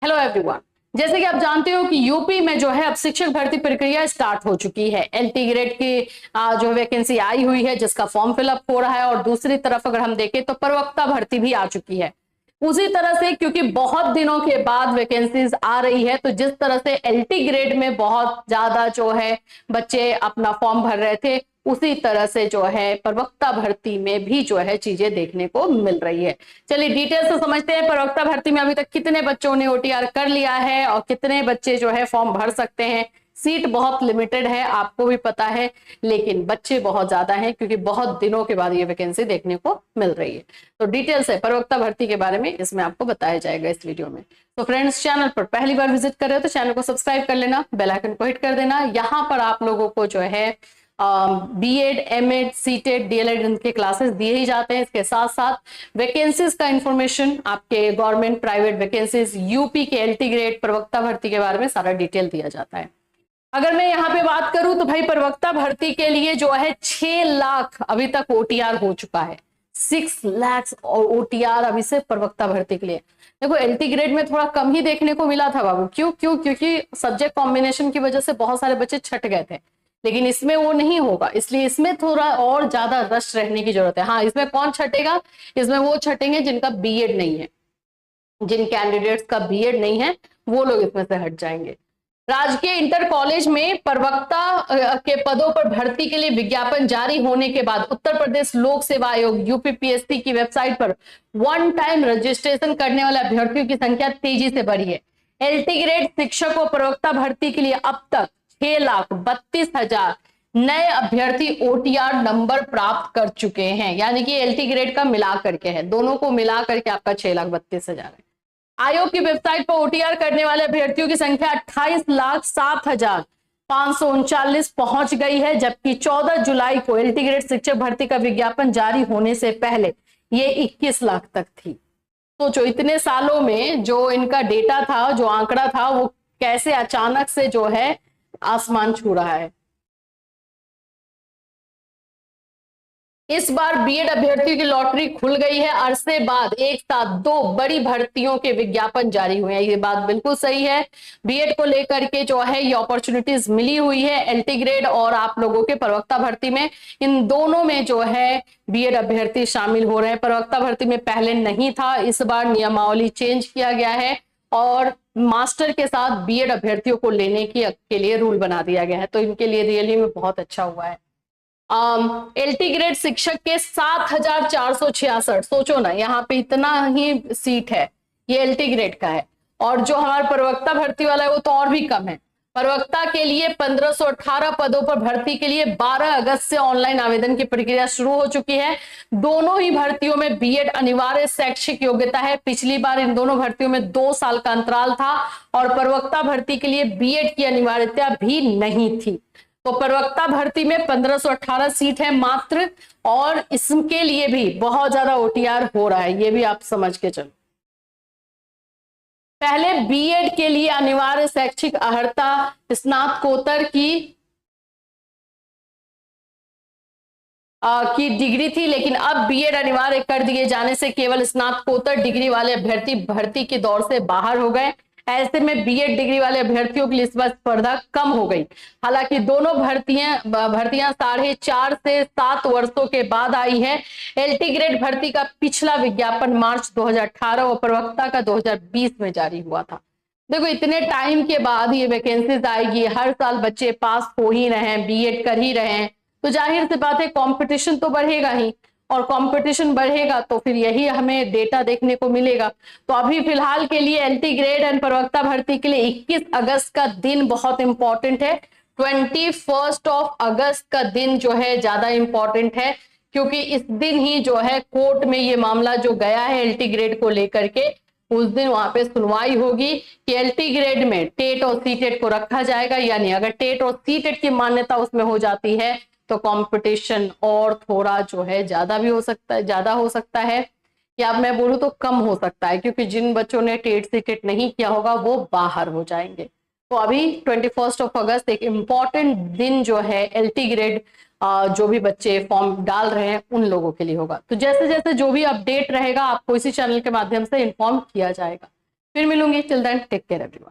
Hello everyone. जैसे कि आप जानते हो कि यूपी में जो है अब शिक्षक भर्ती प्रक्रिया स्टार्ट हो चुकी है। एलटी ग्रेड की जो वैकेंसी आई हुई है जिसका फॉर्म फिलअप हो रहा है, और दूसरी तरफ अगर हम देखें तो प्रवक्ता भर्ती भी आ चुकी है। उसी तरह से क्योंकि बहुत दिनों के बाद वैकेंसीज आ रही है, तो जिस तरह से एलटी ग्रेड में बहुत ज्यादा जो है बच्चे अपना फॉर्म भर रहे थे, उसी तरह से जो है प्रवक्ता भर्ती में भी जो है चीजें देखने को मिल रही है। चलिए डिटेल से समझते हैं प्रवक्ता भर्ती में अभी तक कितने बच्चों ने ओटीआर कर लिया है और कितने बच्चे जो है फॉर्म भर सकते हैं। सीट बहुत लिमिटेड है, आपको भी पता है, लेकिन बच्चे बहुत ज्यादा हैं क्योंकि बहुत दिनों के बाद ये वैकेंसी देखने को मिल रही है। तो डिटेल से प्रवक्ता भर्ती के बारे में इसमें आपको बताया जाएगा इस वीडियो में। तो फ्रेंड्स, चैनल पर पहली बार विजिट कर रहे हो तो चैनल को सब्सक्राइब कर लेना, बेल आइकन को हिट कर देना। यहाँ पर आप लोगों को जो है बीएड, एमएड, सीटेड, डीएलएड इनके क्लासेस दिए ही जाते हैं। इसके साथ साथ वैकेंसीज का इंफॉर्मेशन, आपके गवर्नमेंट प्राइवेट वैकेंसीज, यूपी के एलटी ग्रेड प्रवक्ता भर्ती के बारे में सारा डिटेल दिया जाता है। अगर मैं यहाँ पे बात करूं तो भाई प्रवक्ता भर्ती के लिए जो है 6 लाख अभी तक ओटीआर हो चुका है। 6 लाख ओटीआर अभी से प्रवक्ता भर्ती के लिए। देखो एलटी ग्रेड में थोड़ा कम ही देखने को मिला था बाबू। क्यों क्यों क्योंकि सब्जेक्ट कॉम्बिनेशन की वजह से बहुत सारे बच्चे छट गए थे, लेकिन इसमें वो नहीं होगा, इसलिए इसमें थोड़ा और ज्यादा रश रहने की जरूरत है। हाँ, इसमें कौन छटेगा? इसमें वो छटेंगे जिनका बीएड नहीं है। जिन कैंडिडेट्स का बीएड नहीं है वो लोग इसमें से हट जाएंगे। राजकीय इंटर कॉलेज में प्रवक्ता के पदों पर भर्ती के लिए विज्ञापन जारी होने के बाद उत्तर प्रदेश लोक सेवा आयोग यूपीपीएससी की वेबसाइट पर वन टाइम रजिस्ट्रेशन करने वाले अभ्यर्थियों की संख्या तेजी से बढ़ी है। एलटी ग्रेड शिक्षक और प्रवक्ता भर्ती के लिए अब तक 6,32,000 नए अभ्यर्थी ओटीआर नंबर प्राप्त कर चुके हैं। यानी कि एलटी ग्रेड का मिला करके है, दोनों को मिला करके आपका 6,32,000 है। आयोग की वेबसाइट पर ओटीआर करने वाले अभ्यर्थियों की संख्या 28,07,539 पहुंच गई है, जबकि 14 जुलाई को एलटी ग्रेड शिक्षक भर्ती का विज्ञापन जारी होने से पहले ये 21 लाख तक थी। तो जो इतने सालों में जो इनका डेटा था, जो आंकड़ा था, वो कैसे अचानक से जो है आसमान छू रहा है। इस बार बीएड अभ्यर्थियों की लॉटरी खुल गई है। अरसे बाद एक साथ 2 बड़ी भर्तियों के विज्ञापन जारी हुए हैं। ये बात बिल्कुल सही है। बीएड को लेकर के जो है ये अपॉर्चुनिटीज मिली हुई है एलटी ग्रेड और आप लोगों के प्रवक्ता भर्ती में। इन दोनों में जो है बीएड अभ्यर्थी शामिल हो रहे हैं। प्रवक्ता भर्ती में पहले नहीं था, इस बार नियमावली चेंज किया गया है और मास्टर के साथ बीएड अभ्यर्थियों को लेने के लिए रूल बना दिया गया है। तो इनके लिए रियली में बहुत अच्छा हुआ है। एलटी ग्रेड शिक्षक के 7,466, सोचो ना, यहाँ पे इतना ही सीट है, ये एलटी ग्रेड का है। और जो हमारा प्रवक्ता भर्ती वाला है वो तो और भी कम है। प्रवक्ता के लिए 1518 पदों पर भर्ती के लिए 12 अगस्त से ऑनलाइन आवेदन की प्रक्रिया शुरू हो चुकी है। दोनों ही भर्तियों में बीएड अनिवार्य शैक्षिक योग्यता है। पिछली बार इन दोनों भर्तियों में 2 साल का अंतराल था और प्रवक्ता भर्ती के लिए बीएड की अनिवार्यता भी नहीं थी। तो प्रवक्ता भर्ती में 1518 सीट है मात्र, और इसके लिए भी बहुत ज्यादा ओटीआर हो रहा है, ये भी आप समझ के चलो। पहले बीएड के लिए अनिवार्य शैक्षिक अर्हता स्नातकोत्तर की डिग्री थी, लेकिन अब बीएड अनिवार्य कर दिए जाने से केवल स्नातकोत्तर डिग्री वाले अभ्यर्थी भर्ती के दौर से बाहर हो गए। ऐसे में बीएड डिग्री वाले अभ्यर्थियों के लिए इस बार स्पर्धा कम हो गई। हालांकि दोनों भर्तियां 4.5 से 7 वर्षों के बाद आई है। एलटी ग्रेड भर्ती का पिछला विज्ञापन मार्च 2018 और प्रवक्ता का 2020 में जारी हुआ था। देखो इतने टाइम के बाद ये वैकेंसीज आएगी, हर साल बच्चे पास हो ही रहे हैं, बीएड कर ही रहे हैं, तो जाहिर सी बात है कंपटीशन तो बढ़ेगा ही, और कंपटीशन बढ़ेगा तो फिर यही हमें डेटा देखने को मिलेगा। तो अभी फिलहाल के लिए एलटी ग्रेड एंड प्रवक्ता भर्ती के लिए 21 अगस्त का दिन बहुत इंपॉर्टेंट है। 21 अगस्त का दिन जो है ज्यादा इंपॉर्टेंट है, क्योंकि इस दिन ही जो है कोर्ट में ये मामला जो गया है एलटी ग्रेड को लेकर के, उस दिन वहां पे सुनवाई होगी कि एलटी ग्रेड में टेट और सीटेट को रखा जाएगा या नहीं। अगर टेट और सीटेट की मान्यता उसमें हो जाती है तो कंपटीशन और थोड़ा जो है ज्यादा भी हो सकता है, ज्यादा हो सकता है, या मैं बोलूं तो कम हो सकता है, क्योंकि जिन बच्चों ने टेट सीटेट नहीं किया होगा वो बाहर हो जाएंगे। तो अभी 21 अगस्त एक इम्पॉर्टेंट दिन जो है एलटी ग्रेड जो भी बच्चे फॉर्म डाल रहे हैं उन लोगों के लिए होगा। तो जैसे जैसे जो भी अपडेट रहेगा आपको इसी चैनल के माध्यम से इन्फॉर्म किया जाएगा। फिर मिलूंगी, till then take care everyone.